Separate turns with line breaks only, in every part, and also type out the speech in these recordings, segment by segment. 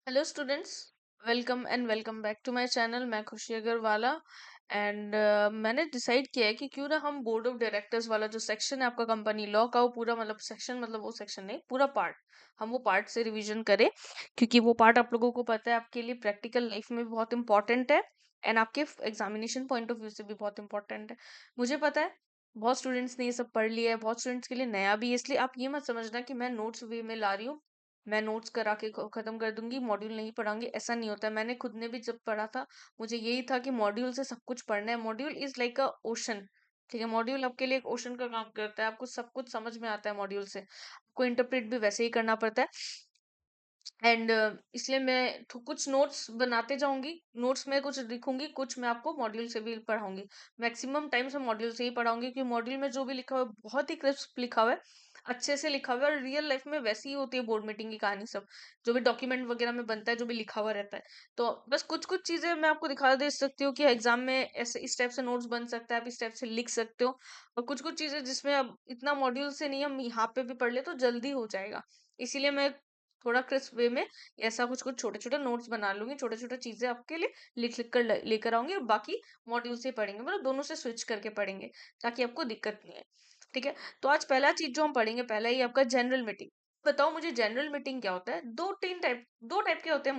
Hello students, welcome back to my channel. मैं Khushi Agrawala and मैंने decide किया है कि क्यों ना हम बोर्ड ऑफ डायरेक्टर्स वाला जो सेक्शन है आपका कंपनी लॉ का, वो पूरा मतलब सेक्शन, मतलब वो सेक्शन नहीं, पूरा पार्ट हम वो पार्ट से रिवीजन करें। क्योंकि वो पार्ट आप लोगों को पता है आपके लिए प्रैक्टिकल लाइफ में भी बहुत इंपॉर्टेंट है एंड आपके एग्जामिनेशन पॉइंट ऑफ व्यू से भी बहुत इंपॉर्टेंट है। मुझे पता है बहुत स्टूडेंट्स ने ये सब पढ़ लिया है, बहुत स्टूडेंट्स के लिए नया भी है, इसलिए आप ये मत समझना कि मैं नोट्स वे में ला रही हूँ, मैं नोट्स करा के खत्म कर दूंगी, मॉड्यूल नहीं पढ़ाऊंगी। ऐसा नहीं होता है। मैंने खुद ने भी जब पढ़ा था, मुझे यही था कि मॉड्यूल से सब कुछ पढ़ना है। Module is like a ocean. ठीक है, मॉड्यूल आपके लिए एक ओशन का काम करता है। आपको सब कुछ समझ में आता है मॉड्यूल से, आपको इंटरप्रेट भी वैसे ही करना पड़ता है। एंड इसलिए मैं कुछ नोट्स बनाते जाऊंगी, नोट्स में कुछ लिखूंगी, कुछ मैं आपको मॉड्यूल से भी पढ़ाऊंगी। मैक्सिमम टाइम से मॉड्यूल से ही पढ़ाऊंगी, क्योंकि मॉड्यूल में जो भी लिखा हुआ है बहुत ही क्रिस्प लिखा हुआ है, अच्छे से लिखा हुआ है। और रियल लाइफ में वैसी ही होती है बोर्ड मीटिंग की कहानी सब, जो भी डॉक्यूमेंट वगैरह में बनता है, जो भी लिखा हुआ रहता है। तो बस कुछ कुछ चीजें मैं आपको दिखा दे सकती हूँ कि एग्जाम में ऐसे इस टाइप से नोट्स बन सकता है, आप इस टाइप से लिख सकते हो। और कुछ कुछ चीजें जिसमें अब इतना मॉड्यूल से नहीं, हम यहाँ पे भी पढ़ ले तो जल्दी हो जाएगा। इसीलिए मैं थोड़ा क्रिस्प वे में ऐसा कुछ कुछ छोटे छोटे नोट्स बना लूंगी, छोटे छोटे चीजें आपके लिए लिख लिख कर लेकर आऊंगी, और बाकी मॉड्यूल से पढ़ेंगे, मतलब दोनों से स्विच करके पढ़ेंगे, ताकि आपको दिक्कत नहीं है। ठीक है, तो आज पहला चीज जो हम पढ़ेंगे, पहला ही आपका जनरल मीटिंग। बताओ मुझे जनरल मीटिंग क्या होता है। दो टाइप के होते हैं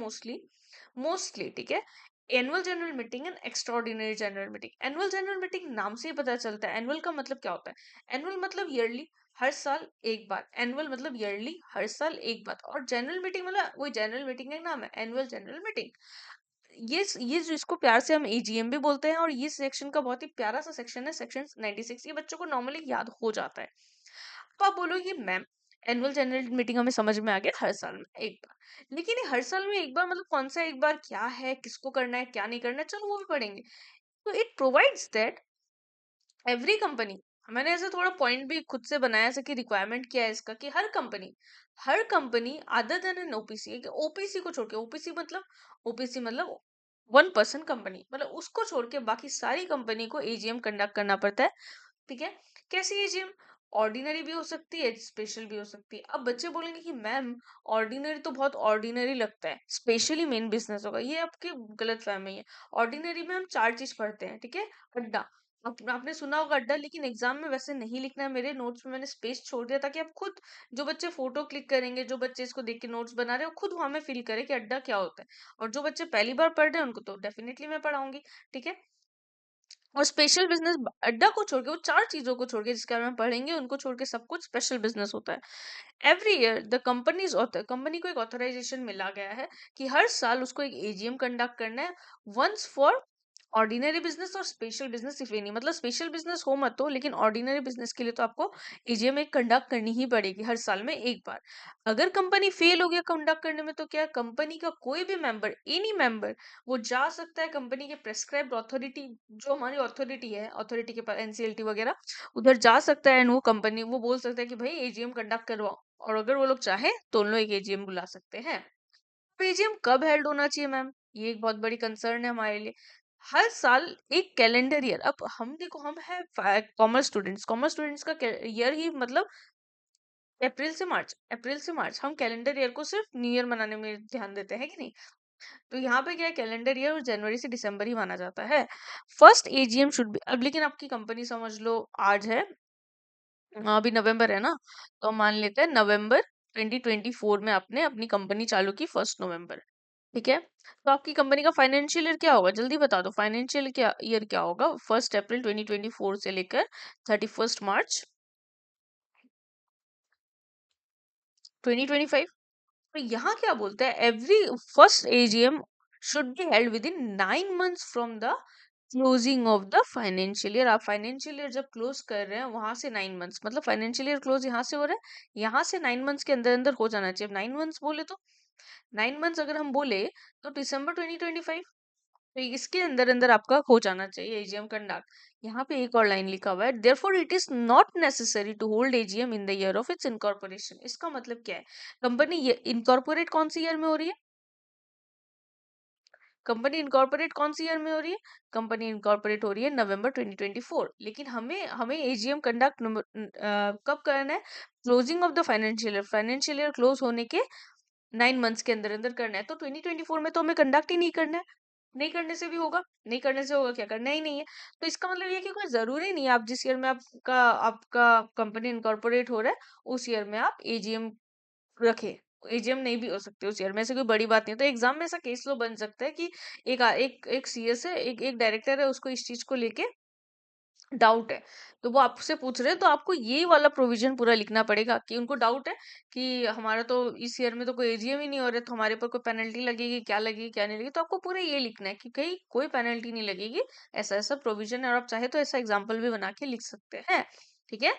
मोस्टली। ठीक है, annual general meeting and extraordinary general meeting. Annual general meeting नाम से ही पता चलता है। एनुअल का मतलब क्या होता है? एनुअल मतलब ईयरली, हर साल एक बार। एनुअल मतलब ईयरली, हर साल एक बार। और जनरल मीटिंग मतलब वही जनरल मीटिंग का नाम है, एनुअल जनरल मीटिंग। ये जो इसको प्यार से हम एजीएम भी बोलते हैं, और ये सेक्शन का बहुत ही प्यारा सा सेक्शन है, सेक्शन 96। ये बच्चों को नॉर्मली याद हो जाता है। तो आप बोलोगे मैम एनुअल जनरल मीटिंग हमें समझ में आ गया, हर साल में एक बार। लेकिन ये हर साल में एक बार मतलब कौन सा एक बार, क्या है, किसको करना है, क्या नहीं करना है, चलो वो भी पढ़ेंगे। तो it provides that every company, मैंने ऐसे थोड़ा पॉइंट भी खुद से बनाया ऐसे कि रिक्वायरमेंट क्या है इसका, कि हर company other than an OPC, OPC को छोड़ के, ओपीसी मतलब 1% कंपनी, मतलब उसको छोड़ के बाकी सारी कंपनी को एजीएम कंडक्ट करना पड़ता है। ठीक है, कैसी एजीएम? ऑर्डिनरी भी हो सकती है, स्पेशल भी हो सकती है। अब बच्चे बोलेंगे कि मैम ऑर्डिनरी तो बहुत ऑर्डिनरी लगता है, स्पेशली मेन बिजनेस होगा। ये आपकी गलत फहमी है। ऑर्डिनरी में हम चार चीज पढ़ते हैं। ठीक है, अड्डा, आपने सुना होगा अड्डा, लेकिन एग्जाम में वैसे नहीं लिखना है। मेरे नोट्स में मैंने स्पेस छोड़ दिया ताकि आप खुद, जो बच्चे फोटो क्लिक करेंगे, जो बच्चे इसको देख के नोट्स बना रहे हो, खुद वहां में फील करें कि अड्डा क्या होता है। और जो बच्चे पहली बार पढ़ रहे हैं उनको तो डेफिनेटली मैं पढ़ाऊंगी। ठीक है, और स्पेशल बिजनेस, अड्डा को छोड़ के, वो चार चीजों को छोड़ के जिसके बारे में पढ़ेंगे, उनको छोड़ के सब कुछ स्पेशल बिजनेस होता है। एवरी ईयर द कंपनी को एक ऑथराइजेशन मिला गया है कि हर साल उसको एक एजीएम कंडक्ट करना है, वंस फॉर ऑर्डिनरी बिजनेस और स्पेशल बिजनेस। इफ एनी, मतलब स्पेशल बिजनेस हो मत हो, लेकिन ऑर्डिनरी बिजनेस के लिए तो आपको एजीएम एक कंडक्ट करनी ही पड़ेगी, हर साल में एक बार। अगर कंपनी फेल हो गया कंडक्ट करने में, तो क्या कंपनी का कोई भी मेंबर, एनी मेंबर, वो जा सकता है कंपनी के प्रेस्क्राइब्ड अथॉरिटी, जो हमारी अथॉरिटी है, अथॉरिटी के पास एनसीएलटी वगैरह, उधर जा सकता है। एंड वो बोल सकता है कि भाई एजीएम कंडक्ट करवाओ। और अगर वो लोग चाहे तो उन लोग एक एजीएम बुला सकते हैं। एजीएम कब हेल्ड होना चाहिए मैम? ये एक बहुत बड़ी कंसर्न है हमारे लिए। हर साल एक कैलेंडर ईयर। अब हम देखो, हम है कॉमर्स स्टूडेंट्स का ईयर ही मतलब अप्रैल से मार्च हम कैलेंडर ईयर को सिर्फ न्यू ईयर मनाने में ध्यान देते हैं कि नहीं। तो यहाँ पे क्या है, कैलेंडर ईयर और जनवरी से दिसंबर ही माना जाता है। फर्स्ट एजीएम शुड बी, अब लेकिन आपकी कंपनी समझ लो आज है, अभी नवंबर है ना, तो मान लेते हैं नवंबर 2024 में आपने अपनी कंपनी चालू की, 1 नवंबर। ठीक है, तो आपकी कंपनी का फाइनेंशियल ईयर क्या होगा, जल्दी बता दो। फाइनेंशियल क्या ईयर क्या होगा 1 अप्रैल 2024 से लेकर 31 मार्च 2025। तो यहाँ क्या बोलता है, every first AGM should be held with in 9 months from the closing of the financial year. आप फाइनेंशियल ईयर जब क्लोज कर रहे हैं, वहां से 9 मंथ्स, मतलब फाइनेंशियल ईयर क्लोज यहाँ से हो रहा है, यहाँ से 9 मंथ्स के अंदर अंदर हो जाना चाहिए। 9 मंथ्स बोले तो, 9 मंथ्स अगर हम बोले तो दिसंबर 2025, तो इसके अंदर अंदर आपका हो जाना चाहिए एजीएम कंडक्ट। यहाँ पे एक और लाइन लिखा हुआ है, therefore it is not necessary to hold AGM in the year of its incorporation. इसका मतलब क्या है, कंपनी इनकॉर्पोरेट कौन सी ईयर में हो रही है? कंपनी इनकॉर्पोरेट कौन सी ईयर में हो रही है? कंपनी इनकॉर्पोरेट हो रही है नवंबर 2024। लेकिन हमें हमें एजीएम कंडक्ट कब करना है? Closing of the financial year, financial year close होने के 9 मंथ्स के अंदर अंदर करना है, तो 2024 में तो हमें कंडक्ट ही नहीं करना है। नहीं करने से भी होगा, नहीं करने से होगा, क्या करना ही नहीं है। तो इसका मतलब ये है कि कोई जरूरी नहीं है आप जिस ईयर में आपका आपका कंपनी इनकॉर्पोरेट हो रहा है उस ईयर में आप एजीएम रखे। एजीएम नहीं भी हो सकते उस ईयर में, ऐसे कोई बड़ी बात नहीं है। तो एग्जाम में ऐसा केस लो बन सकता है कि एक एक एक सीएस है, एक डायरेक्टर है, उसको इस चीज को लेके डाउट है, तो वो आपसे पूछ रहे हैं, तो आपको ये वाला प्रोविजन पूरा लिखना पड़ेगा कि उनको डाउट है कि हमारा तो इस ईयर में तो कोई एजीएम ही नहीं हो रहा, तो हमारे पर कोई पेनल्टी लगेगी क्या नहीं लगेगी, तो आपको पूरा ये लिखना है कि कहीं कोई पेनल्टी नहीं लगेगी, ऐसा ऐसा प्रोविजन है। और आप चाहे तो ऐसा एग्जाम्पल भी बना के लिख सकते हैं। ठीक है।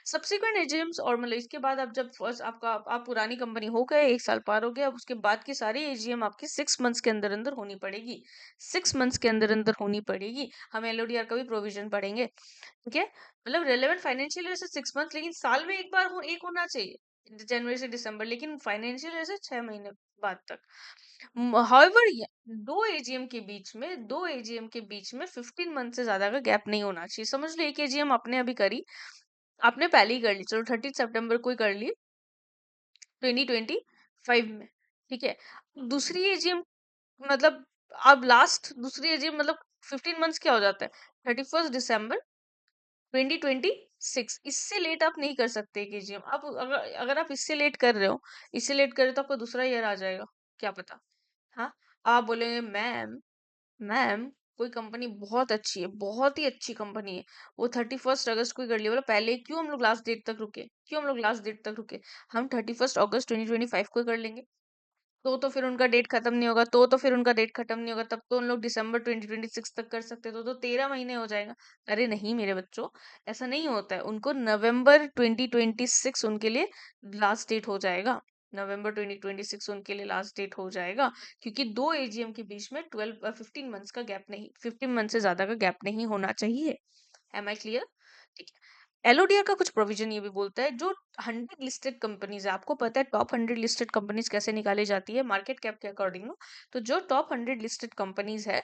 सब्सिक्वेंट एजीएम्स और मतलब इसके बाद आप जब फर्स्ट आपका आप पुरानी कंपनी हो गए, 1 साल पार हो गया, अब उसके बाद की सारी एजीएम आपकी 6 मंथ्स के अंदर अंदर होनी पड़ेगी। 6 मंथ्स के अंदर अंदर होनी पड़ेगी। हम एलओडीआर का भी प्रोविजन पढ़ेंगे। ठीक है। मतलब रेलेवेंट फाइनेंशियल ईयर से 6 मंथ, लेकिन साल में एक बार एक होना चाहिए, जनवरी से दिसंबर, लेकिन फाइनेंशियल ईयर से 6 महीने बाद तक। हाउएवर दो एजीएम के बीच में 15 मंथ से ज्यादा का गैप नहीं होना चाहिए। समझ लो एक एजीएम आपने अभी करी, आपने पहले ही कर ली, चलो 30 सितंबर को ही कर ली 2025 में। ठीक है। दूसरी एजीएम मतलब अब लास्ट दूसरी एजीएम मतलब 15 मंथ्स क्या हो जाता है, 31 दिसंबर 2026। इससे लेट आप नहीं कर सकते केजीएम। आप अगर अगर आप इससे लेट कर रहे हो, इससे लेट कर रहे हो तो आपका दूसरा ईयर आ जाएगा, क्या पता। हाँ। आप बोलेंगे मैम, मैम कोई कंपनी बहुत अच्छी है, बहुत ही अच्छी कंपनी है, वो 31 अगस्त को ही कर लिया, बोला पहले क्यों हम लोग लास्ट डेट तक रुके, क्यों हम लोग लास्ट डेट तक रुके, हम 31 अगस्त 2025 को ही कर लेंगे। तो फिर उनका डेट खत्म नहीं होगा, तो फिर उनका डेट खत्म नहीं होगा, तब तो उन लोग दिसंबर 2026 तक कर सकते, तो 13 महीने हो जाएगा। अरे नहीं मेरे बच्चों, ऐसा नहीं होता है। उनको नवंबर 2026 उनके लिए लास्ट डेट हो जाएगा। नवंबर 2026 उनके लिए लास्ट डेट हो जाएगा, क्योंकि दो एजीएम के बीच में 15 मंथ्स का गैप नहीं, 15 मंथ से ज्यादा का गैप नहीं होना चाहिए। Am I clear? ठीक है। एलओडीआर का कुछ प्रोविजन ये भी बोलता है, जो 100 लिस्टेड कंपनीज है, आपको पता है टॉप 100 लिस्टेड कंपनीज कैसे निकाली जाती है मार्केट कैप के अकॉर्डिंग। तो जो टॉप 100 लिस्टेड कंपनीज है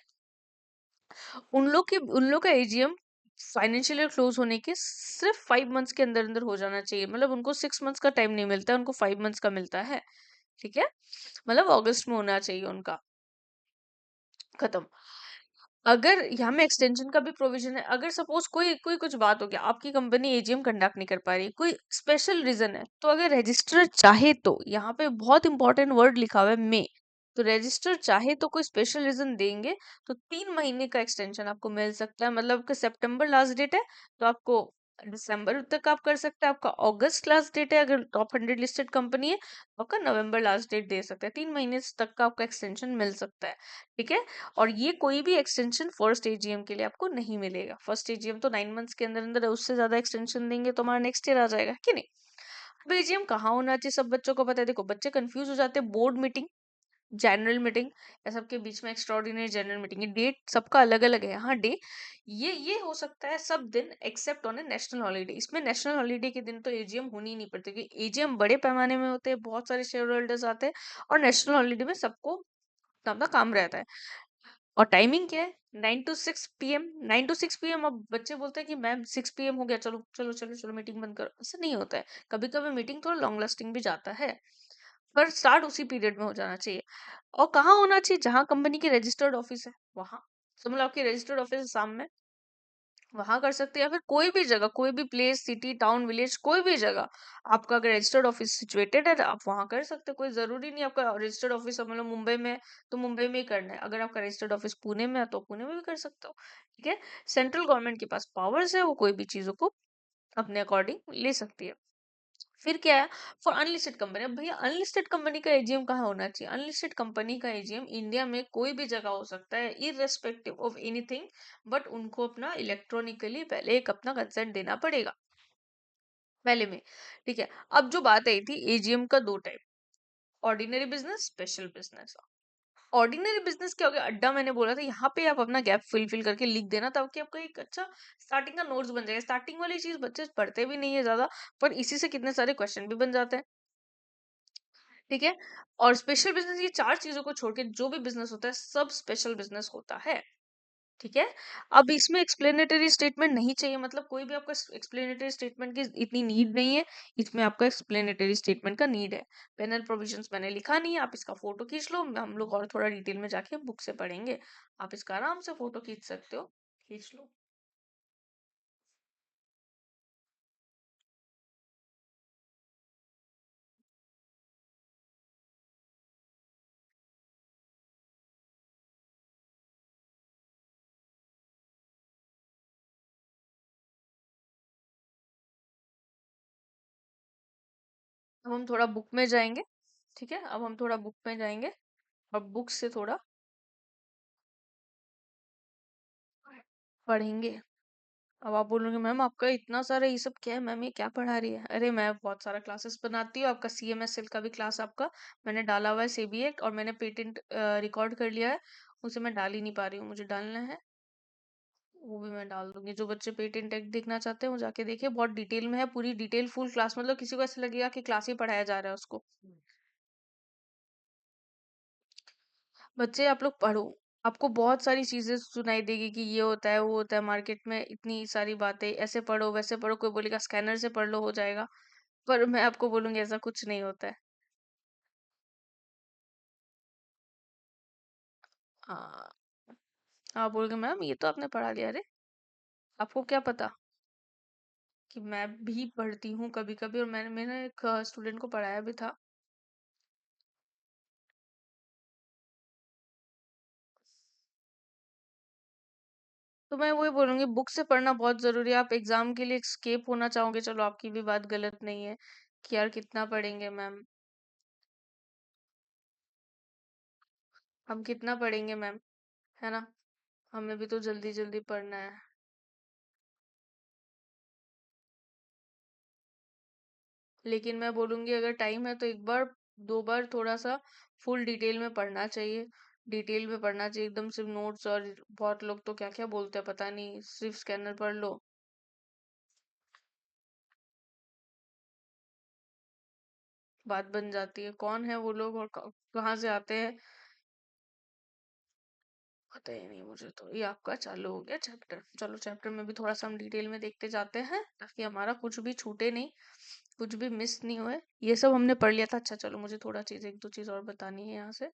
उन लोग का एजीएम फाइनेंशियल ईयर क्लोज होने के सिर्फ 5 मंथ्स के अंदर अंदर हो जाना चाहिए। मतलब उनको 6 मंथ्स का टाइम नहीं मिलता है, उनको 5 मंथ्स का मिलता है। ठीक है। मतलब अगस्त में होना चाहिए उनका खत्म। अगर यहाँ में एक्सटेंशन का भी प्रोविजन है, अगर सपोज कोई कोई कुछ बात हो गया, आपकी कंपनी एजीएम कंडक्ट नहीं कर पा रही, कोई स्पेशल रीजन है, तो अगर रजिस्ट्रार चाहे तो, यहाँ पे बहुत इंपॉर्टेंट वर्ड लिखा हुआ है मे, तो रजिस्टर चाहे तो कोई स्पेशल रीजन देंगे तो 3 महीने का एक्सटेंशन आपको मिल सकता है। मतलब कि सितंबर लास्ट डेट है तो आपको दिसंबर तक आप कर सकते हैं, आपका अगस्त लास्ट डेट है अगर टॉप 100 लिस्टेड कंपनी है तो आपका नवंबर लास्ट डेट दे सकते हैं, 3 महीने तक का आपका एक्सटेंशन मिल सकता है। ठीक है। और ये कोई भी एक्सटेंशन फर्स्ट एजीएम के लिए आपको नहीं मिलेगा। फर्स्ट एजीएम तो 9 मंथ्स के अंदर अंदर है, उससे ज्यादा एक्सटेंशन देंगे तो हमारा नेक्स्ट ईयर आ जाएगा कि नहीं। अब एजीएम कहाँ होना चाहिए सब बच्चों को पता है। देखो बच्चे कंफ्यूज हो जाते हैं, बोर्ड मीटिंग, जनरल मीटिंग, या सबके बीच में एक्स्ट्राऑर्डिनरी जनरल मीटिंग, ये डेट सबका अलग अलग है। हाँ डे ये हो सकता है सब दिन except on A national holiday. इसमें नेशनल हॉलीडे के दिन तो एजीएम होनी ही नहीं पड़ती, क्योंकि एजीएम बड़े पैमाने में होते हैं, बहुत सारे शेयर होल्डर्स आते हैं, और नेशनल हॉलीडे में सबको अपना अपना काम रहता है। और टाइमिंग क्या है, 9 to 6 PM, 9 to 6 PM। अब बच्चे बोलते हैं कि मैम 6 PM हो गया, चलो चलो चलो चलो मीटिंग बंद करो, ऐसा नहीं होता है। कभी कभी मीटिंग थोड़ा लॉन्ग लास्टिंग भी जाता है, पर स्टार्ट उसी पीरियड में हो जाना चाहिए। और कहाँ होना चाहिए, जहाँ कंपनी की रजिस्टर्ड ऑफिस है वहां। तो मतलब आपकी रजिस्टर्ड ऑफिस है सामने, वहां कर सकते हैं, या फिर कोई भी जगह, कोई भी प्लेस, सिटी, टाउन, विलेज, कोई भी जगह आपका अगर रजिस्टर्ड ऑफिस सिचुएटेड है तो आप वहां कर सकते हैं। कोई जरूरी नहीं आपका रजिस्टर्ड ऑफिस मतलब मुंबई में है, तो मुंबई में ही करना है। अगर आपका रजिस्टर्ड ऑफिस पुणे में है तो पुणे में भी कर सकते हो। ठीक है। सेंट्रल गवर्नमेंट के पास पावर्स है, वो कोई भी चीजों को अपने अकॉर्डिंग ले सकती है। फिर क्या है, फॉर अनलिस्टेड कंपनी। अब भैया अनलिस्टेड कंपनी का एजीएम कहाँ होना चाहिए, अनलिस्टेड कंपनी का एजीएम इंडिया में कोई भी जगह हो सकता है, इररेस्पेक्टिव ऑफ एनीथिंग, बट उनको अपना इलेक्ट्रॉनिकली पहले एक अपना कंसेंट देना पड़ेगा पहले में। ठीक है। अब जो बात आई थी एजीएम का दो type, ordinary business, special business. Ordinary business क्या हो गया, अड्डा मैंने बोला था, यहाँ पे आप अपना गैप फिल करके लिख देना ताकि आपका एक अच्छा स्टार्टिंग का नोट्स बन जाएगा। स्टार्टिंग वाली चीज बच्चे पढ़ते भी नहीं है ज्यादा, पर इसी से कितने सारे क्वेश्चन भी बन जाते हैं। ठीक है। और स्पेशल बिजनेस, ये चार चीजों को छोड़ के जो भी बिजनेस होता है सब स्पेशल बिजनेस होता है। ठीक है। अब इसमें एक्सप्लेनेटरी स्टेटमेंट नहीं चाहिए, मतलब कोई भी आपका एक्सप्लेनेटरी स्टेटमेंट की इतनी नीड नहीं है। इसमें आपका एक्सप्लेनेटरी स्टेटमेंट का नीड है। पैनल प्रोविजंस मैंने लिखा नहीं है, आप इसका फोटो खींच लो, हम लोग और थोड़ा डिटेल में जाके बुक से पढ़ेंगे। आप इसका आराम से फोटो खींच सकते हो, खींच लो। अब हम थोड़ा बुक में जाएंगे। ठीक है, अब हम थोड़ा बुक में जाएंगे और बुक से थोड़ा पढ़ेंगे। अब आप बोलोगे मैम आपका इतना सारा ये सब क्या है, मैम ये क्या पढ़ा रही है? अरे मैं बहुत सारा क्लासेस बनाती हूँ, आपका CMS सेल का भी क्लास आपका मैंने डाला हुआ है, सेबी एक्ट, और मैंने पेटेंट रिकॉर्ड कर लिया है। उसे मैं डाल ही नहीं पा रही हूँ, मुझे डालना है। वो भी मैं डाल दूंगी। जो बच्चे पेटेंट एक्ट देखना चाहते हैं वो जाके देखिए, बहुत डिटेल में है, पूरी डिटेल फुल क्लास, मतलब किसी को ऐसा लगेगा कि क्लास ही पढ़ाया जा रहा है उसको। बच्चे आप लोग पढ़ो, आपको बहुत सारी चीजें सुनाई देगी कि ये होता है वो होता है, मार्केट में इतनी सारी बातें, ऐसे पढ़ो वैसे पढ़ो, कोई बोलेगा स्कैनर से पढ़ लो हो जाएगा, पर मैं आपको बोलूंगी ऐसा कुछ नहीं होता है। हाँ, आप बोलोगे मैम ये तो आपने पढ़ा लिया। अरे आपको क्या पता कि मैं भी पढ़ती हूँ कभी कभी, और मैंने एक स्टूडेंट को पढ़ाया भी था। तो मैं वही बोलूंगी, बुक से पढ़ना बहुत जरूरी है। आप एग्जाम के लिए स्केप होना चाहोगे, चलो आपकी भी बात गलत नहीं है कि यार कितना पढ़ेंगे मैम, हम कितना पढ़ेंगे मैम, है ना, हमें भी तो जल्दी जल्दी पढ़ना है। लेकिन मैं बोलूंगी अगर टाइम है तो एक बार दो बार थोड़ा सा फुल डिटेल में पढ़ना चाहिए। डिटेल में पढ़ना चाहिए एकदम, सिर्फ नोट्स, और बहुत लोग तो क्या क्या बोलते हैं पता नहीं, सिर्फ स्कैनर पढ़ लो। बात बन जाती है, कौन है वो लोग और कहाँ से आते हैं, पता ही नहीं मुझे। तो ये आपका चालू हो गया चैप्टर, चलो चैप्टर में भी थोड़ा सा हम डिटेल में देखते जाते हैं ताकि हमारा कुछ भी छूटे नहीं, कुछ भी मिस नहीं हुए। ये सब हमने पढ़ लिया था। अच्छा चलो, मुझे थोड़ा चीज एक दो चीज और बतानी है यहाँ से।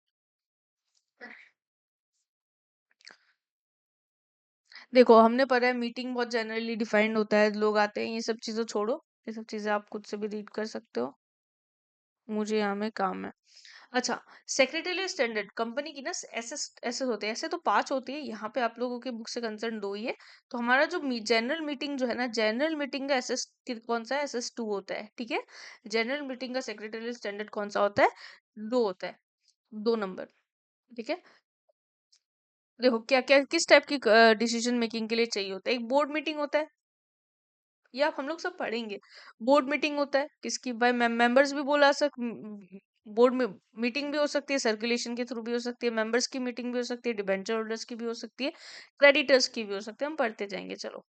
देखो हमने पढ़ा है मीटिंग बहुत जनरली डिफाइंड होता है, लोग आते हैं, ये सब चीजें छोड़ो, ये सब चीजें आप खुद से भी रीड कर सकते हो, मुझे यहाँ में काम है। अच्छा, सेक्रेटरी स्टैंडर्ड कंपनी की ना ऐसे ऐसे होते हैं, ऐसे तो पांच होती है, यहाँ पे आप लोगों के बुक से कंसर्न दो ही है। तो हमारा जो जनरल मीटिंग जो है ना, जनरल मीटिंग का एसएस कौन सा है, SS2 होता है, ठीक है। जनरल मीटिंग का सेक्रेटरी स्टैंडर्ड कौन सा होता है, दो होता है, 2 नंबर, ठीक है। देखो क्या क्या किस टाइप की डिसीजन मेकिंग के लिए चाहिए होता है, एक बोर्ड मीटिंग होता है, ये आप हम लोग सब पढ़ेंगे। बोर्ड मीटिंग होता है किसकी, भाई मेंबर्स भी बोला सक बोर्ड में मीटिंग भी हो सकती है, सर्कुलेशन के थ्रू भी हो सकती है, मेंबर्स की मीटिंग भी हो सकती है, डिबेंचर होल्डर्स की भी हो सकती है, क्रेडिटर्स की भी हो सकती है, हम पढ़ते जाएंगे चलो।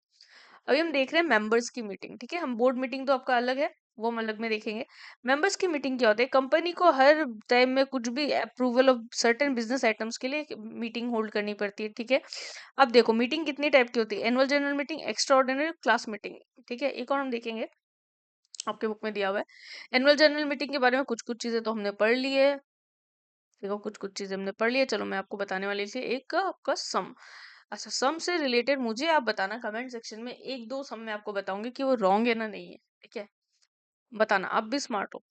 अभी हम देख रहे हैं मेंबर्स की मीटिंग, ठीक है। हम बोर्ड मीटिंग तो आपका अलग है, वो हम अलग में देखेंगे। मेंबर्स की मीटिंग क्या होता है, कंपनी को हर टाइम में कुछ भी approval of certain business items के लिए मीटिंग होल्ड करनी पड़ती है, ठीक है। अब देखो मीटिंग कितनी टाइप की होती है, annual general meeting, extra ordinary, class meeting, ठीक है। एक और हम देखेंगे, आपके बुक में दिया हुआ है। एनुअल जनरल मीटिंग के बारे में कुछ कुछ चीजें तो हमने पढ़ ली है, देखो कुछ कुछ चीजें हमने पढ़ ली है। चलो मैं आपको बताने वाली थी एक आपका सम। अच्छा, सम से रिलेटेड मुझे आप बताना कमेंट सेक्शन में, एक दो सम मैं आपको बताऊंगी कि वो रॉन्ग है ना नहीं है, ठीक है। बताना, आप भी स्मार्ट हो।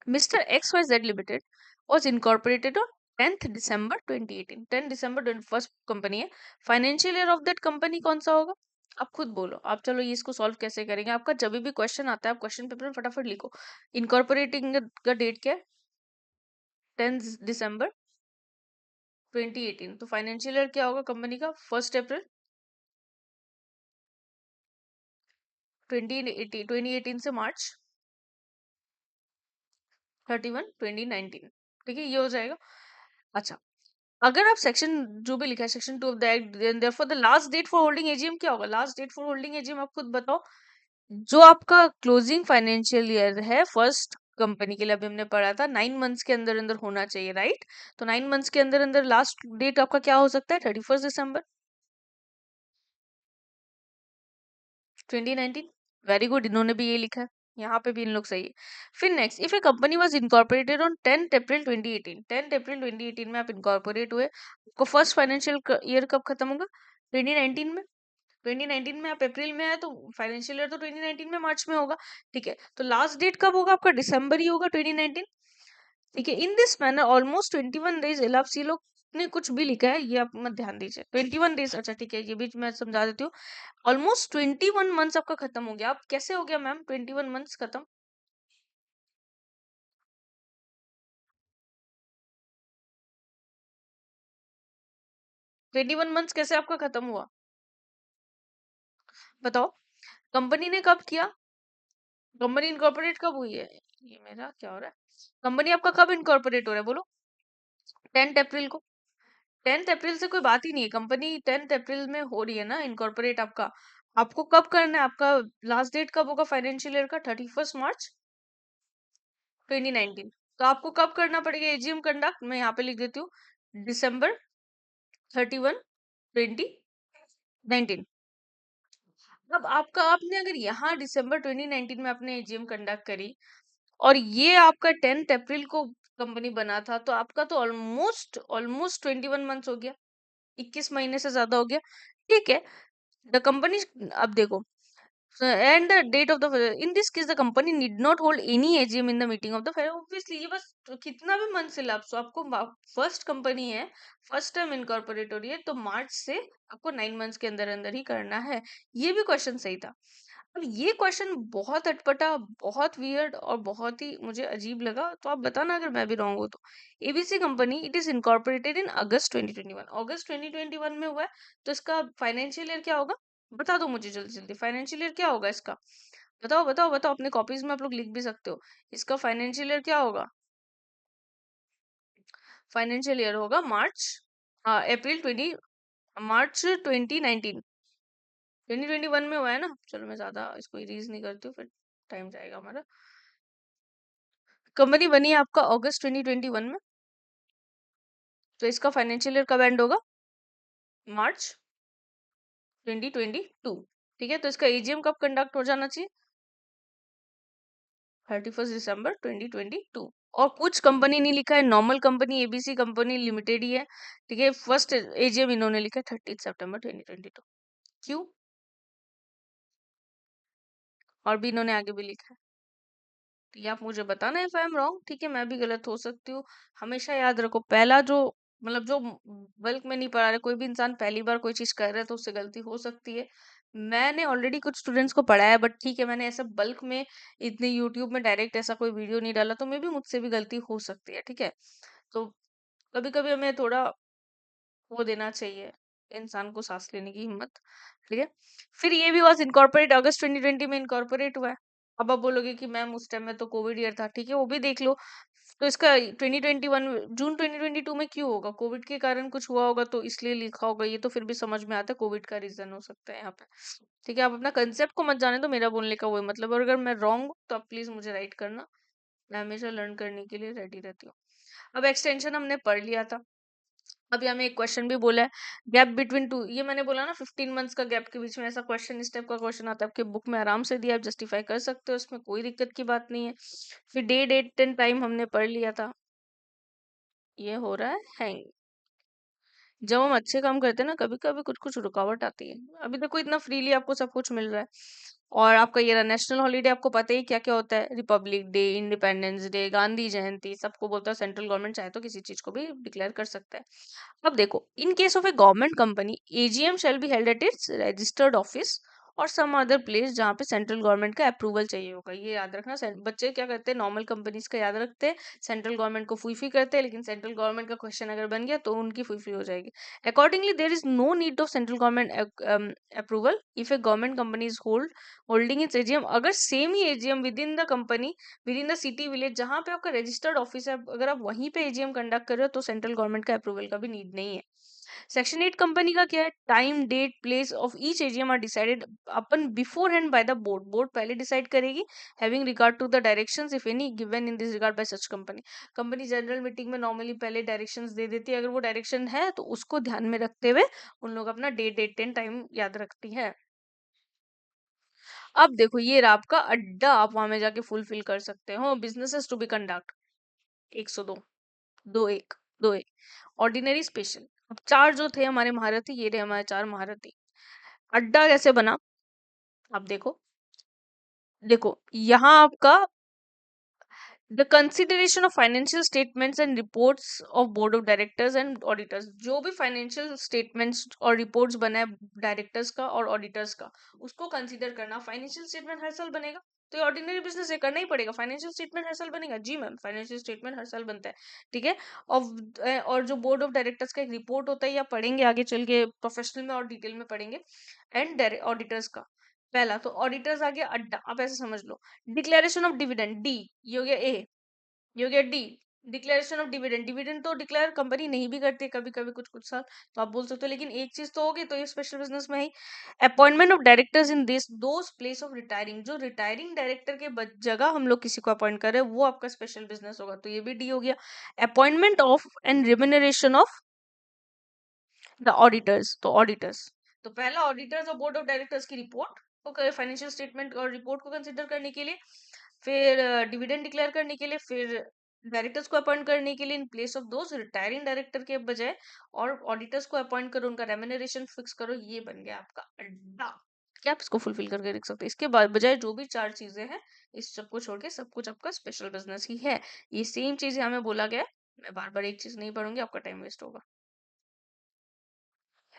Mister XYZ limited was incorporated on 10th December 2018। 10 दिसंबर 21 कंपनी है। Financial year of that company कौन सा होगा, आप खुद बोलो। आप चलो ये इसको सॉल्व कैसे करेंगे, आपका जब भी क्वेश्चन आता है आप क्वेश्चन पेपर में फटाफट लिखो। इनकॉर्पोरेटिंग का डेट क्या है, 10 दिसंबर 2018, तो फाइनेंशियल ईयर क्या होगा कंपनी का, 1 अप्रैल 2018 से मार्च 31 2019, ठीक है, ये हो जाएगा। अच्छा, अगर आप सेक्शन जो भी लिखा है section 2 of the act, therefore the last date for holding AGM क्या होगा, last date for holding AGM आप खुद बताओ। जो आपका क्लोजिंग फाइनेंशियल ईयर है फर्स्ट कंपनी के लिए, अभी हमने पढ़ा था 9 मंथ्स के अंदर अंदर होना चाहिए, राइट। तो 9 मंथ्स के अंदर अंदर लास्ट डेट आपका क्या हो सकता है, 31 दिसंबर। 2019। वेरी गुड, इन्होंने भी ये लिखा है, यहाँ पे भी इन लोग सही है। फिर next, if A company was incorporated on 10th April 2018, 10th अप्रैल 2018 में आप इनकॉर्पोरेट हुए, आपको फर्स्ट फाइनेंशियल ईयर कब खत्म होगा? 2019 में। 2019 में आप अप्रैल में आए तो फाइनेंशियल ईयर तो 2019 में मार्च में होगा। ठीक है, तो लास्ट डेट कब होगा आपका? दिसंबर ही होगा 2019। ठीक है, in this manner almost 21 days elapsed। ये लोग ने कुछ भी लिखा है, ये आप मत ध्यान दीजिए। 21 डेज, अच्छा ठीक है, ये भी मैं समझा देती हूँ। ऑलमोस्ट 21 मंथ्स आपका खत्म हो गया। आप कैसे हो गया मैम 21 मंथ्स खत्म? 21 मंथ्स कैसे आपका खत्म हुआ, बताओ? कंपनी ने कब किया? कंपनी इनकॉर्पोरेट कब हुई है? ये मेरा क्या हो रहा है? कंपनी आपका कब इनकॉर्पोरेट हो रहा है, बोलो? 10th अप्रैल को। 10th अप्रैल से कोई बात ही नहीं है, कंपनी 10th अप्रैल में हो रही है ना इनकॉर्पोरेट आपका। आपको कब करना है? आपका लास्ट डेट कब होगा फाइनेंशियल ईयर का? 31 मार्च 2019। तो आपको कब करना पड़ेगा एजीएम कंडक्ट? मैं यहाँ पे लिख देती हूँ, दिसंबर 31 2019। अब आपका, आपने अगर यहाँ दिसंबर 2019 में आपने एजीएम कंडक्ट करी और ये आपका 10th अप्रैल को कंपनी बना था, तो आपका तो ऑलमोस्ट ऑलमोस्ट 21 मंथ्स हो गया, 21 महीने से ज्यादा हो गया। ठीक है, द कंपनी, अब देखो, and the date of the, in this case the company need not hold any AGM in the meeting of the fair। obviously ये बस कितना भी मंथ से lapse हो, आपको फर्स्ट कंपनी है, फर्स्ट टाइम इनकॉर्पोरेट हो रही है, तो मार्च से आपको 9 मंथ्स के अंदर अंदर ही करना है। ये भी क्वेश्चन सही था। अब ये क्वेश्चन बहुत अटपटा, बहुत वियर्ड और बहुत ही मुझे अजीब लगा, तो आप बताना अगर मैं भी रॉन्ग हूँ तो। ABC company it is incorporated in August 2021, अगस्त 2021 में हुआ है, तो इसका फाइनेंशियल ईयर क्या होगा? बता दो मुझे जल्दी जल्दी, फाइनेंशियल ईयर क्या होगा इसका? बताओ बताओ बताओ, अपने कॉपीज में आप लोग लिख भी सकते हो। इसका फाइनेंशियल ईयर क्या होगा? फाइनेंशियल ईयर होगा मार्च, हाँ अप्रैल 20, मार्च 2019। 2021 में हुआ है ना, चलो मैं ज्यादा इसको इरीज नहीं करती हूँ, फिर टाइम जाएगा हमारा। कंपनी बनी है आपका अगस्त 2021 में, तो इसका फाइनेंशियल ईयर कब एंड होगा? मार्च 2022। ठीक है, तो इसका एजीएम कब कंडक्ट हो जाना चाहिए? 31 दिसंबर 2022। और कुछ कंपनी नहीं लिखा है, normal company ABC company limited ही है। ठीक है, फर्स्ट एजीएम इन्होंने लिखा है 30 सितंबर 2022। क्यों? और भी इन्होंने आगे भी लिखा है, तो ये आप मुझे बताना है, इफ आई एम रॉन्ग। ठीक है, मैं भी गलत हो सकती हूँ। हमेशा याद रखो, पहला जो मतलब जो बल्क में नहीं पढ़ा रहे, कोई भी इंसान पहली बार कोई चीज कर रहा है तो उससे गलती हो सकती है। मैंने ऑलरेडी कुछ स्टूडेंट्स को पढ़ाया है, बट ठीक है, मैंने ऐसा बल्क में इतने यूट्यूब में डायरेक्ट ऐसा कोई वीडियो नहीं डाला, तो मे भी मुझसे भी गलती हो सकती है। ठीक है, तो कभी कभी हमें थोड़ा वो देना चाहिए, इंसान को सांस लेने की हिम्मत। ठीक है, फिर ये भी वाज इनकॉर्पोरेट अगस्त 2020 में इनकॉर्पोरेट हुआ है। अब आप बोलोगे कि मैम उस टाइम में तो कोविड ईयर था, ठीक है, वो भी देख लो। तो इसका 2021 जून 2022 में क्यों होगा? कोविड के कारण कुछ हुआ होगा तो इसलिए लिखा होगा, ये तो फिर भी समझ में आता है, कोविड का रीजन हो सकता है यहाँ पे। ठीक है, आप अपना कंसेप्ट को मत जाने, तो मेरा बोलने का वही मतलब, और अगर मैं रॉन्ग हूँ तो आप प्लीज मुझे राइट करना, मैं हमेशा लर्न करने के लिए रेडी रहती हूँ। अब एक्सटेंशन हमने पढ़ लिया था। अभी हमें एक क्वेश्चन भी बोला है, गैप बिटवीन टू, ये मैंने बोला ना 15 मंथ्स का गैप के बीच में ऐसा क्वेश्चन, इस टाइप का क्वेश्चन आता है आपके बुक में, आराम से दिया, आप जस्टिफाई कर सकते हो, इसमें कोई दिक्कत की बात नहीं है। फिर डे डेट एंड टाइम हमने पढ़ लिया था। ये हो रहा है हैंग, जब हम अच्छे काम करते हैं ना, कभी कभी कुछ कुछ रुकावट आती है। अभी देखो इतना फ्रीली आपको सब कुछ मिल रहा है, और आपका ये रहा नेशनल हॉलीडे, आपको पता ही क्या क्या होता है, republic day, independence day, Gandhi Jayanti, सबको बोलता है सेंट्रल गवर्नमेंट चाहे तो किसी चीज को भी डिक्लेयर कर सकता है। अब देखो, इन case of A government company, AGM shall be held at its registered office और सम अदर प्लेस जहाँ पे सेंट्रल गवर्नमेंट का अप्रूवल चाहिए होगा। ये याद रखना, बच्चे क्या करते हैं, नॉर्मल कंपनीज का याद रखते हैं, सेंट्रल गवर्नमेंट को फुईफी करते हैं, लेकिन सेंट्रल गवर्नमेंट का क्वेश्चन अगर बन गया तो उनकी फुईफी हो जाएगी। Accordingly there is no need of central government approval if a government company is holding its AGM. अगर सेम ही AGM within the company, within the city village जहां पे आपका रजिस्टर्ड ऑफिस है, अगर आप वहीं पे एजीएम कंडक्ट कर रहे हो तो सेंट्रल गवर्नमेंट का अप्रूवल का भी नीड नहीं है। सेक्शन 8 कंपनी का क्या है, time date place of each AGM are decided upon before hand by the board, board पहले डिसाइड करेगी, having regard to the directions if any given in this regard by such company. Company general meeting में normally पहले directions दे देती है, अगर वो direction है तो उसको ध्यान में रखते हुए उन लोग अपना डेट डेट एंड टाइम याद रखती है। अब देखो ये रहा आपका अड्डा, आप वहां में जाके फुलफिल कर सकते हो। Businesses to be conduct 102, 21, 21 ordinary special. अब चार जो थे हमारे महारथी, ये रहे हमारे चार महारथी। अड्डा कैसे बना, आप देखो, देखो यहाँ आपका the consideration of financial statements and reports of board of directors and auditors, जो भी फाइनेंशियल स्टेटमेंट्स और रिपोर्ट्स बना है डायरेक्टर्स का और ऑडिटर्स का, उसको कंसीडर करना। फाइनेंशियल स्टेटमेंट हर साल बनेगा, तो ये ऑर्डिनरी बिजनेस है, करना ही पड़ेगा। फाइनेंशियल स्टेटमेंट हर साल बनेगा, जी मैम, फाइनेंशियल स्टेटमेंट हर साल बनता है, ठीक है। और जो बोर्ड ऑफ डायरेक्टर्स का एक रिपोर्ट होता है, या पढ़ेंगे आगे चल के प्रोफेशनल में और डिटेल में पढ़ेंगे। एंड ऑडिटर्स का, पहला तो ऑडिटर्स आ गया अड्डा, आप ऐसे समझ लो। डिक्लेरेशन ऑफ डिविडेंड, डी, ये हो गया ए, ये हो गया D. Declaration of dividend, dividend तो डिक्लेयर कंपनी नहीं भी करती कभी कभी, कुछ कुछ साल, तो आप बोल सकते हो, लेकिन एक चीज तो होगी, तो ये स्पेशल बिजनेस में ही। Appointment of directors in this those place of retiring, जो रिटायरिंग डायरेक्टर के जगह हम लोग किसी को अपॉइंट कर रहे हैं, वो आपका स्पेशल बिजनेस होगा, तो ये भी डी हो गया। Appointment of and remuneration of the auditors, तो ऑडिटर्स, तो पहला ऑडिटर्स और बोर्ड ऑफ डायरेक्टर्स की रिपोर्ट को, फाइनेंशियल स्टेटमेंट और रिपोर्ट को कंसिडर करने के लिए, फिर डिविडेंड डिक्लेयर करने के लिए, फिर डायरेक्टर्स को अपॉइंट करने के लिए in place of those retiring director के बजाय, और ऑडिटर्स को अपॉइंट करो, उनका रेम्यूनरेशन फिक्स करो, ये बन गया आपका अड्डा। क्या आप इसको फुलफिल करके रख सकते हैं? इसके बाद बजाय जो भी चार चीजें हैं, इस सबको छोड़ के सब कुछ आपका स्पेशल बिजनेस ही है। ये सेम चीज हमें बोला गया है, मैं बार बार एक चीज नहीं पढ़ूंगी, आपका टाइम वेस्ट होगा।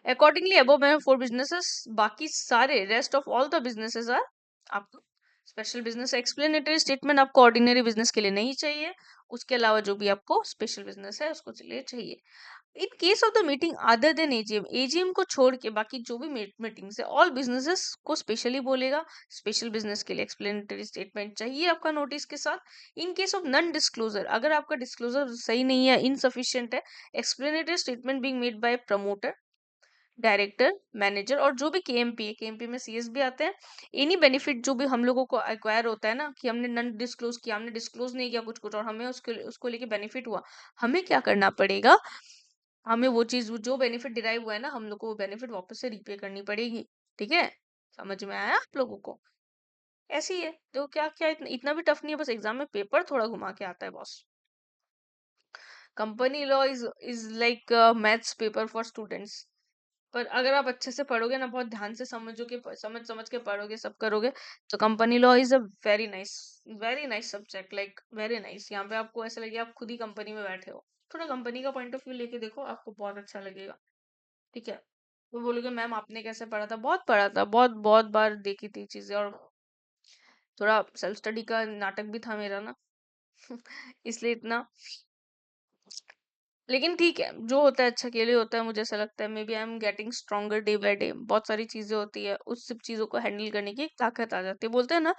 Accordingly, above mentioned four businesses, बाकी सारे rest of all the businesses are आपको स्पेशल बिजनेस। एक्सप्लेनेटरी स्टेटमेंट आपको ऑर्डिनरी बिजनेस के लिए नहीं चाहिए, उसके अलावा जो भी आपको स्पेशल बिजनेस है उसको लिए चाहिए। In case of the meeting other than AGM, AGM को छोड़ के बाकी जो भी मीटिंग्स है, ऑल बिजनेसेस को स्पेशली बोलेगा। स्पेशल बिजनेस के लिए एक्सप्लेनेटरी स्टेटमेंट चाहिए आपका नोटिस के साथ। In case of non disclosure, अगर आपका डिस्क्लोजर सही नहीं है, इनसफिशियंट है, explanatory statement being made by promoter, director, manager, और जो भी केएमपी है, केएमपी में सीएस भी आते हैं। एनी बेनिफिट जो भी हम लोगों को एक्वायर होता है ना, कि हमने नन डिस्क्लोज किया, हमने डिस्क्लोज नहीं किया कुछ कुछ, और हमें उसको लेके बेनिफिट हुआ, हमें क्या करना पड़ेगा, हमें वो चीज, जो बेनिफिट डिराइव हुआ है ना, हम लोग को वो बेनिफिट वापस से रीपे करनी पड़ेगी, ठीक है। समझ में आया आप लोगों को? ऐसे ही है, तो क्या क्या इतना भी टफ नहीं है, बस एग्जाम में पेपर थोड़ा घुमा के आता है boss. Company law is like maths paper for students, पर अगर आप अच्छे से पढ़ोगे ना, बहुत ध्यान से समझोगे, समझ समझ के पढ़ोगे, सब करोगे, तो company law is a very nice subject, like very nice. यहाँ पे आपको ऐसा लगेगा आप खुद ही कंपनी में बैठे हो। थोड़ा कंपनी का पॉइंट ऑफ व्यू लेके देखो, आपको बहुत अच्छा लगेगा, ठीक है। वो बोलोगे मैम आपने कैसे पढ़ा था, बहुत पढ़ा था, बहुत बहुत बार देखी थी चीजें, और थोड़ा सेल्फ स्टडी का नाटक भी था मेरा ना इसलिए इतना। लेकिन ठीक है, जो होता है अच्छा के लिए होता है, मुझे ऐसा लगता है। Maybe I am getting stronger day by day, बहुत सारी चीजें होती है, उस सब चीजों को हैंडल करने की एक ताकत आ जाती है। बोलते हैं ना,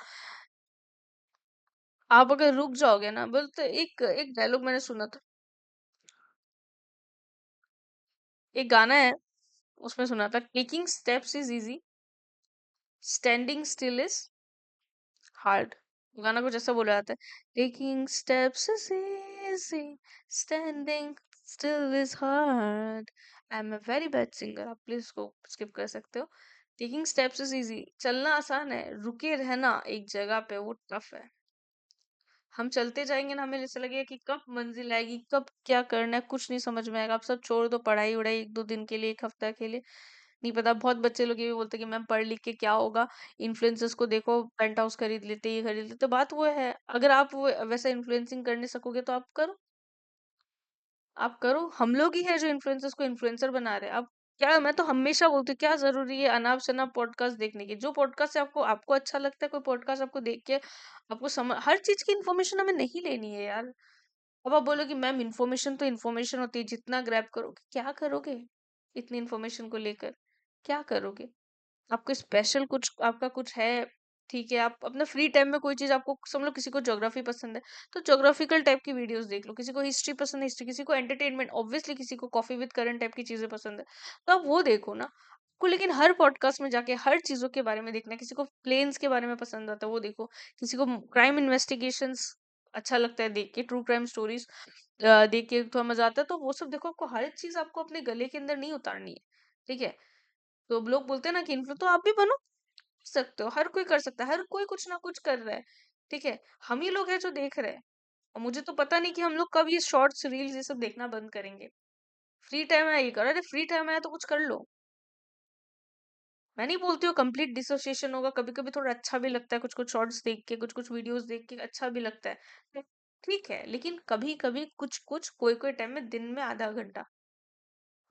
आप अगर रुक जाओगे ना, बोलते एक एक डायलॉग मैंने सुना था, एक गाना है, उसमें सुना था, taking steps is easy, standing still is hard. गाना कुछ ऐसा बोला जाता है, taking steps is easy, standing still is hard. I am a very bad singer, आप प्लीज इसको स्किप कर सकते हो। टेकिंग स्टेप्स इज इजी, चलना आसान है, रुके रहना एक जगह पे वो टफ है। हम चलते जाएंगे ना, हमें जैसे लगेगा कि कब मंजिल आएगी, कब क्या करना है, कुछ नहीं समझ में आएगा। आप सब छोड़ दो, पढ़ाई उड़ाई एक दो दिन के लिए, एक हफ्ता के लिए, नहीं पता। बहुत बच्चे लोग ये भी बोलते हैं कि मैम पढ़ लिख के क्या होगा, इन्फ्लुएंसर्स को देखो, पेंट हाउस खरीद लेते, ये खरीद लेते। बात वो है, अगर आप वैसा इन्फ्लुएंसिंग करने सकोगे तो आप करो, आप करो। हम लोग ही है जो इन्फ्लुएंसर्स को इन्फ्लुएंसर बना रहे हैं। अब क्या, मैं तो हमेशा बोलती हूँ, क्या जरूरी है अनाप शनाप पॉडकास्ट देखने की? जो पॉडकास्ट से आपको आपको अच्छा लगता है, कोई पॉडकास्ट आपको देख के आपको समझ, हर चीज की इन्फॉर्मेशन हमें नहीं लेनी है यार। अब आप बोलोगे मैम इन्फॉर्मेशन तो इन्फॉर्मेशन होती है, जितना ग्रैब करोगे, क्या करोगे इतनी इन्फॉर्मेशन को लेकर? क्या करोगे? आपको स्पेशल कुछ आपका कुछ है, ठीक है। आप अपना फ्री टाइम में कोई चीज, आपको समझ लो किसी को ज्योग्राफी पसंद है, तो ज्योग्राफिकल टाइप की वीडियोस देख लो। किसी को हिस्ट्री पसंद है, हिस्ट्री। किसी को एंटरटेनमेंट, ऑब्वियसली किसी को कॉफी विद करंट टाइप की चीजें पसंद है, तो आप वो देखो ना आपको। लेकिन हर पॉडकास्ट में जाके हर चीजों के बारे में देखना, किसी को प्लेन्स के बारे में पसंद आता है वो देखो, किसी को क्राइम इन्वेस्टिगेशंस अच्छा लगता है देख के, ट्रू क्राइम स्टोरीज देख के थोड़ा मजा आता है, तो वो सब देखो। आपको हर चीज आपको अपने गले के अंदर नहीं उतारनी है, ठीक है। तो अब लोग बोलते हैं ना कि इन्फ्लु, तो आप भी बनो, सकते हो, हर कोई कर सकता है, हर कोई कुछ ना कुछ कर रहा है। ठीक है, हम ही लोग हैं जो देख रहे हैं। और मुझे तो पता नहीं कि हम लोग कब ये शॉर्ट्स रील्स ये सब देखना बंद करेंगे। फ्री टाइम है ये करो, अरे फ्री टाइम है तो कुछ कर लो। मैं नहीं बोलती हूँ कंप्लीट डिसोसिएशन होगा, कभी कभी थोड़ा अच्छा भी लगता है, कुछ कुछ शॉर्ट्स देख के, कुछ कुछ वीडियोस देख के अच्छा भी लगता है। तो ठीक है, लेकिन कभी कभी कुछ कुछ कोई कोई टाइम में दिन में आधा घंटा,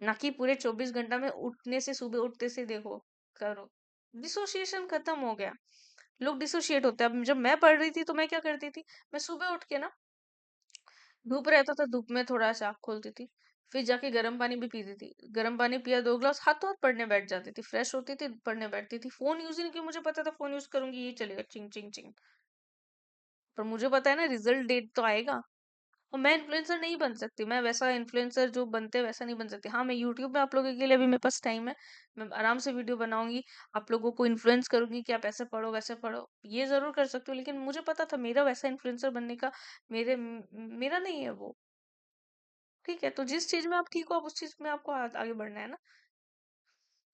ना कि पूरे 24 घंटा में उठने से, सुबह उठते से देखो करो। डिसोसिएशन खत्म हो गया। लोग डिसोशिएट होते हैं। अब जब मैं पढ़ रही थी तो मैं क्या करती थी, मैं सुबह उठ के ना, धूप रहता था, धूप में थोड़ा सा आँख खोलती थी, फिर जाके गर्म पानी भी पीती थी, गर्म पानी पिया 2 गिलास, हाथों हाथ पढ़ने बैठ जाती थी, फ्रेश होती थी, पढ़ने बैठती थी। फोन यूज ही नहीं, क्यों, मुझे पता था फोन यूज करूंगी ये चलेगा चिंग चिंग चिंग, पर मुझे पता है ना रिजल्ट डेट तो आएगा। और मैं इन्फ्लुएंसर नहीं बन सकती, मैं वैसा इन्फ्लुएंसर जो बनते हैं वैसा नहीं बन सकती। हाँ, मैं यूट्यूब में आप लोगों के लिए अभी मेरे पास टाइम है, मैं आराम से वीडियो बनाऊंगी, आप लोगों को इन्फ्लुएंस करूंगी कि आप ऐसे पढ़ो वैसे पढ़ो, ये जरूर कर सकती हूँ। लेकिन मुझे पता था मेरा वैसा इन्फ्लुएंसर बनने का, मेरा नहीं है वो। ठीक है, तो जिस चीज में आप ठीक हो, आप उस चीज में आपको आगे बढ़ना है ना।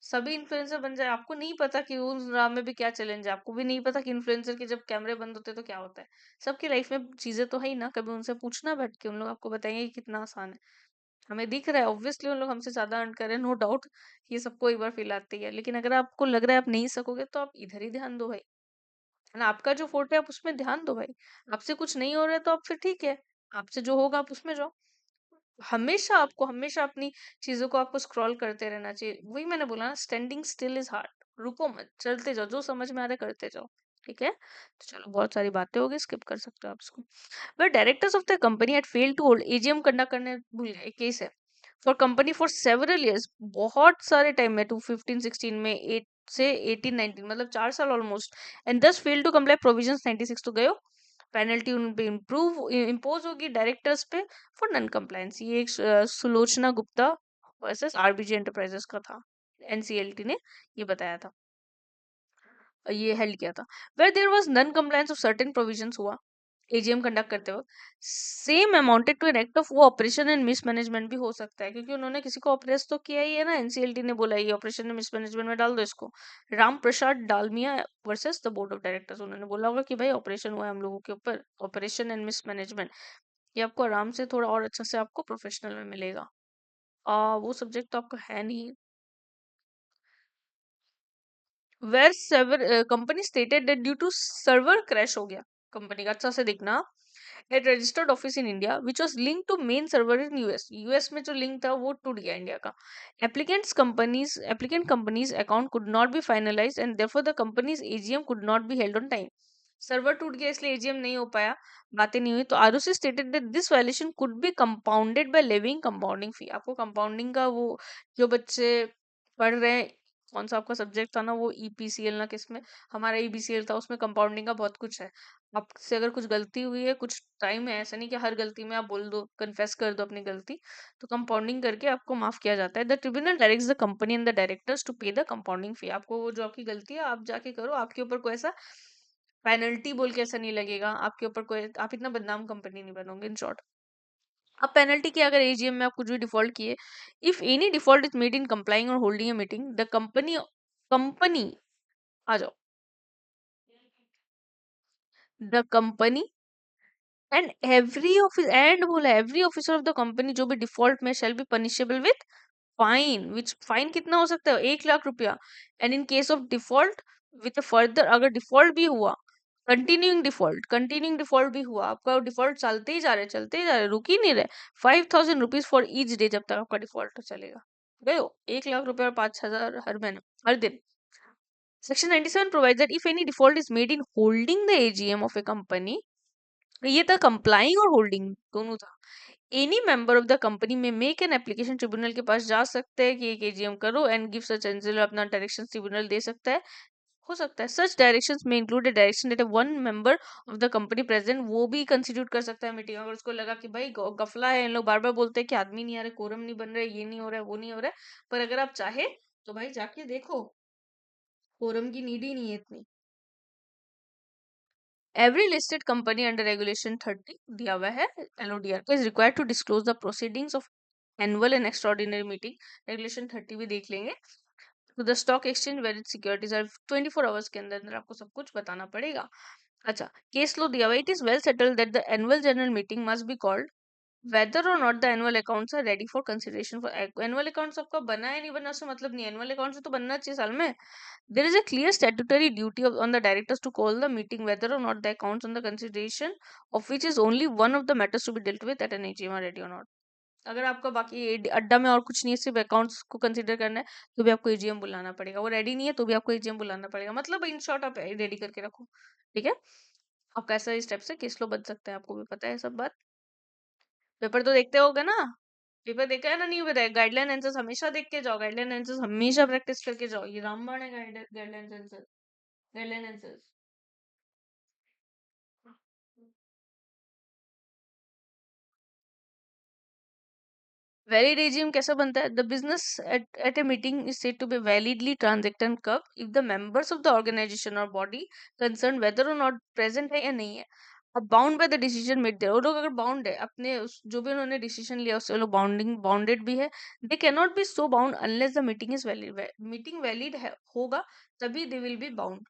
सभी इन्फ्लुएंसर बन जाए, आपको नहीं पता कि उस राह में भी क्या चैलेंज है, आपको भी नहीं पता कि इन्फ्लुएंसर के जब कैमरे बंद होते हैं तो क्या होता है। सबकी लाइफ में चीजें तो है ही ना, कभी उनसे पूछना बैठ के, उन लोग आपको बताएंगे कि कितना आसान है। हमें दिख रहा है ऑब्वियसली उन लोग हमसे ज्यादा अर्न कर रहे हैं, नो डाउट, ये सबको एक बार फील आती है। लेकिन अगर आपको लग रहा है आप नहीं सकोगे तो आप इधर ही ध्यान दो भाई, है ना। आपका जो फोटो है आप उसमें ध्यान दो भाई। आपसे कुछ नहीं हो रहा है तो आप फिर ठीक है, आपसे जो होगा आप उसमें जाओ। हमेशा आपको, हमेशा अपनी चीजों को आपको स्क्रॉल करते रहना चाहिए। वही मैंने बोला ना, स्टैंडिंग स्टिल इज हार्ड। रुको मत, चलते जाओ, जो समझ में आ रहा है करते जाओ। ठीक है, तो चलो, बहुत सारी बातें हो गई, स्किप कर सकते हो आप इसको। वह directors of the company had failed to hold AGM conduct करने भूल गए, केस है for company for several years, बहुत सारे टाइम में, 2015-16 में, 8 से 18-19, मतलब 4 साल ऑलमोस्ट। एंड दस फेल टू कंप्लाई प्रोविजंस 96, तो गयो पेनल्टी उन पे इम्प्रूव इम्पोज होगी डायरेक्टर्स पे फॉर नॉन कंप्लायंस। ये एक Sulochana Gupta versus RBG enterprises का था, एनसीएलटी ने ये बताया था, ये हेल्ड किया था। Where there was non compliance of certain provisions हुआ एजीएम कंडक्ट करते वक्त, same amounted to an act of, वो ऑपरेशन एंड मिसमैनेजमेंट भी हो सकता है, क्योंकि उन्होंने किसी को ऑपरेस तो किया ही है ना। एनसीएलटी ने बोला ये ऑपरेशन एंड मिसमैनेजमेंट में डाल दो इसको। Ram Prasad Dalmia versus the board of directors, उन्होंने बोला होगा कि भाई ऑपरेशन हुआ है हम लोगों के ऊपर, ऑपरेशन एंड मिसमैनेजमेंट, ये आपको आराम से थोड़ा और अच्छा से आपको प्रोफेशनल में मिलेगा। वो सब्जेक्ट तो आपका है नहीं। Where server company stated that due to server crash हो गया कंपनी का, अच्छा से देखना, at registered office in India which was link to main server in US, US में जो लिंक था वो टूट गया इंडिया का। Applicant companies account could not be finalise and therefore the companies AGM could not be held on time. Server टूट गया इसलिए एजीएम नहीं हो पाया, बातें नहीं हुई। तो ROC stated that this violation could be compounded by levying compounding fee, आपको कंपाउंडिंग का वो, जो बच्चे पढ़ रहे हैं, कौन सा आपका सब्जेक्ट था ना, वो ईपीसीएल ना किसमें, हमारा ईबीसीएल था, उसमें कंपाउंडिंग का बहुत कुछ है। आपसे अगर कुछ गलती हुई है कुछ टाइम है, ऐसा नहीं कि हर गलती में आप बोल दो, कन्फेस कर दो अपनी गलती, तो कंपाउंडिंग करके आपको माफ किया जाता है। The tribunal directs the company and the directors to pay the compounding fee, आपको वो जो आपकी गलती है आप जाके करो, आपके ऊपर कोई ऐसा पेनल्टी बोल के ऐसा नहीं लगेगा आपके ऊपर कोई, आप इतना बदनाम कंपनी नहीं बनोगे इन शॉर्ट। अब पेनल्टी की, अगर एजीएम में आप कुछ भी डिफॉल्ट किए, if any default is made in complying और holding a meeting, the company आ जाओ, the company and every office and बोला every officer of the company जो भी डिफॉल्ट में shall be punishable with fine, which fine कितना हो सकता है, 1 लाख रुपया। And in case of default with further, अगर डिफॉल्ट भी हुआ, कंटिन्यूइंग डिफॉल्ट भी हुआ, आपका डिफॉल्ट चलते ही जा रहे, चलते ही जा रहे, रुक ही नहीं रहे, 5,000 रुपीज फॉर ईच डे, जब तक आपका डिफॉल्ट चलेगा। गए हो 1 लाख रुपया और 5,000 हर महीने, हर दिन। Section 97 provides that if any default is made in holding the AGM of a company, ये था कंप्लाइंग और होल्डिंग दोनों था, any member of the company में मेक एन एप्लीकेशन, ट्रिब्यूनल के पास जा सकते हैं कि एक एजीएम करो, एंड गिव सच एंजल, अपना डायरेक्शन ट्रिब्यूनल दे सकता है, हो सकता है। सच डायरेक्शंस में include direction that one member of the company present, वो भी कंसिड्यूट कर सकता है मीटिंग, अगर उसको लगा कि भाई गफला है, इन लोग बार बार बोलते हैं कि आदमी नहीं आ रहे, कोरम नहीं बन रहा है, ये नहीं हो रहा है, वो नहीं हो रहा है, पर अगर आप चाहे तो भाई जाके देखो, कोरम की नीड ही नहीं है इतनी। Every listed company under regulation 30 दिया हुआ है एलओडीआर को, is required to disclose the proceedings of annual and extraordinary meeting, regulation 30 भी देख लेंगे। To the stock exchange where it securities are 24 hours के अंदर अंदर आपको सब कुछ बताना पड़ेगा। अच्छा, केस लो दिया हुआ, it is well settled that the annual general meeting must be called whether or not the annual accounts are ready for consideration for annual accounts आपका बना है नहीं बना उससे मतलब नहीं, annual accounts तो बनना चाहिए साल में। there is a clear statutory duty on the directors to call the meeting whether or not the accounts on the consideration of which is only one of the matters to be dealt with at an AGM are ready or not। अगर आपका बाकी अड्डा में और कुछ नहीं है, सिर्फ अकाउंट्स को कंसिडर करना है, तो भी आपको एजीएम बुलाना पड़ेगा। वो रेडी नहीं है तो भी आपको एजीएम बुलाना पड़ेगा। मतलब इन शॉर्ट आप रेडी करके रखो, ठीक है। आपका ऐसा स्टेप से केस लो बन सकता है, आपको भी पता है सब बात। पेपर तो देखते होगे ना, पेपर देखा है ना, नहीं बताया। गाइडलाइन आंसर्स हमेशा देख के जाओ, गाइडलाइन आंसर्स हमेशा प्रैक्टिस करके जाओ। ये रामबाण है guideline answer, guideline answers. Valid AGM कैसा बनता है? The business at a meeting is said to be validly transact and कब if the members of the organisation और बॉडी कंसर्न वेदर और नॉट प्रेजेंट है या नहीं है, अब bound by the decision made there. वो लोग अगर बाउंड है अपने जो भी उन्होंने डिसीजन लिया उससे वो लोग बाउंडेड भी है। They can not B so bound unless the meeting is valid. Meeting valid है होगा तभी they will be bound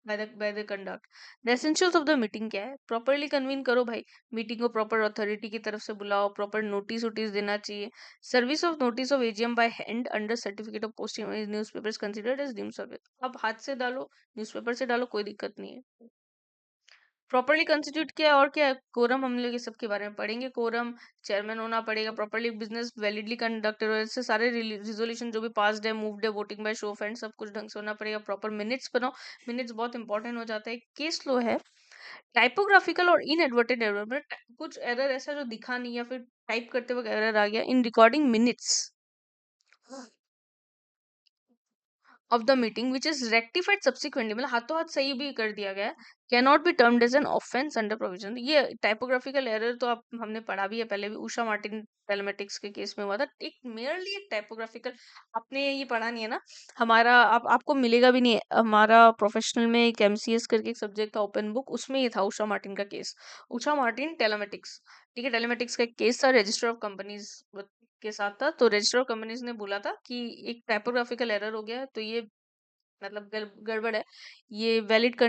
by the conduct. The essentials of the meeting क्या है? प्रॉपरली कन्वीन करो भाई, मीटिंग को प्रॉपर अथॉरिटी की तरफ से बुलाओ, प्रॉपर नोटिस वोटिस देना चाहिए। Service of notice of AGM by hand under certificate of posting newspaper considered as deemed service. आप हाथ से डालो, न्यूज़पेपर से डालो, कोई दिक्कत नहीं है। प्रॉपरली कंस्टिट्यूट किया है, और क्या है? कोरम हम लोग ये सब के बारे में पढ़ेंगे। कोरम, चेयरमैन होना पड़ेगा, प्रॉपरली बिजनेस वैलिडली कंडक्टेड, ऐसे सारे रिजोल्यूशन जो भी पास्ड है, मूव्ड है, voting by show of hand, सब कुछ ढंग से होना पड़ेगा। प्रॉपर मिनट्स बनाओ, मिनट्स बहुत इंपॉर्टेंट हो जाता है। केस लो है टाइपोग्राफिकल और इनएडवर्टेड एरर, मतलब कुछ एरर ऐसा जो दिखा नहीं या फिर टाइप करते वक्त एरर आ गया in recording minutes of the meeting which is rectified subsequently, मतलब हाथों हाथ सही भी कर दिया गया, can not be termed as an offence under provision. ये टाइपोग्राफिकल एरर तो आप हमने पढ़ा भी है पहले भी, उषा मार्टिन टेलेमेटिक्स के केस में हुआ था। एक मेयरली एक टाइपोग्राफिकल, आपने ये पढ़ा नहीं है ना हमारा, आपको मिलेगा भी नहीं है। हमारा प्रोफेशनल में एक एमसीएस करके एक सब्जेक्ट था ओपन बुक, उसमें ये था उषा मार्टिन का केस, उषा मार्टिन टेलेमेटिक्स, ठीक है। टेलेमेटिक्स का एक केस था रजिस्टर ऑफ कंपनीज के साथ था। तो रजिस्टर ऑफ कंपनीज ने बोला था कि एक टाइपोग्राफिकल एरर हो गया है, तो ये मतलब गड़बड़ है, ये वैलिड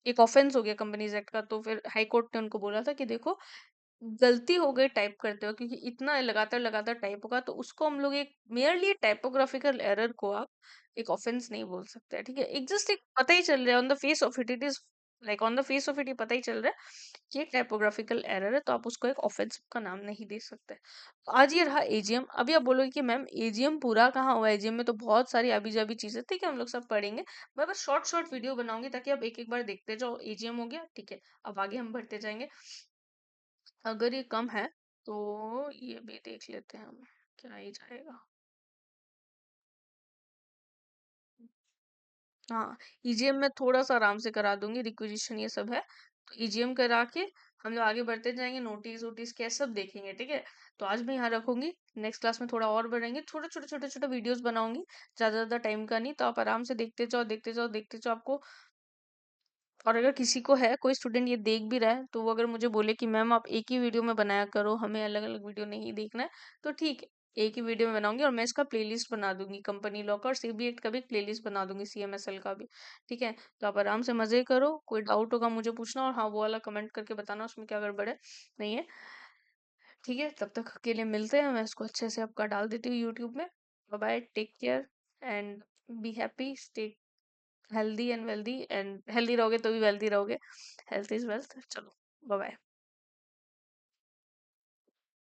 एक ऑफेंस हो गया कंपनीज एक्ट का। तो फिर हाई कोर्ट ने उनको बोला था कि देखो गलती हो गई टाइप करते हो, क्योंकि इतना लगातार लगातार टाइप होगा तो उसको हम लोग एक मेयरली टाइपोग्राफिकल एरर को आप एक ऑफेंस नहीं बोल सकते, ठीक है। एक जस्ट एक पता ही चल रहा है on the face of it, it is like on the face of it, ये पता ही चल रहा है कि एक टाइपोग्राफिकल एरर है, तो आप उसको एक ऑफेंस का नाम नहीं दे सकते। तो आज ये रहा एजीएम। अभी आप बोलोगे कि मैम एजीएम पूरा कहाँ हुआ? एजीएम में तो बहुत सारी अभी जाभी चीजें, ठीक है, हम लोग सब पढ़ेंगे। मैं बस शॉर्ट शॉर्ट वीडियो बनाऊंगी ताकि आप एक एक बार देखते जाओ। एजीएम हो गया, ठीक है, अब आगे हम बढ़ते जाएंगे। अगर ये कम है तो ये भी देख लेते हैं हम, क्या ही जाएगा। हाँ, ईजीएम में थोड़ा सा आराम से करा दूंगी, रिक्विजिशन ये सब है तो ईजीएम करा के हम लोग आगे बढ़ते जाएंगे। नोटिस वोटिस क्या सब देखेंगे, ठीक है। तो आज मैं यहाँ रखूंगी, नेक्स्ट क्लास में थोड़ा और बढ़ेंगे, छोटे छोटे छोटे छोटे वीडियोस बनाऊंगी, ज्यादा ज्यादा टाइम का नहीं। तो आप आराम से देखते जाओ देखते जाओ देखते जाओ आपको। और अगर किसी को है, कोई स्टूडेंट ये देख भी रहा है, तो वो अगर मुझे बोले कि मैम आप एक ही वीडियो में बनाया करो, हमें अलग अलग वीडियो नहीं देखना है, तो ठीक है, एक ही वीडियो में बनाऊंगी। और मैं इसका प्लेलिस्ट बना दूंगी, कंपनी लॉ का और सीबी एक्ट का भी प्लेलिस्ट बना दूंगी, सीएमएसएल का भी, ठीक है। तो आप आराम से मजे करो, कोई डाउट होगा मुझे पूछना, और हाँ वो वाला कमेंट करके बताना उसमें क्या गड़बड़ है, नहीं है, ठीक है। तब तक के लिए मिलते हैं, मैं इसको अच्छे से आपका डाल देती हूँ यूट्यूब में। Bye bye, take care and be happy, stay healthy and wealthy, and healthy रहोगे तो भी वेल्दी रहोगे। Health is wealth. चलो, बाय बाय।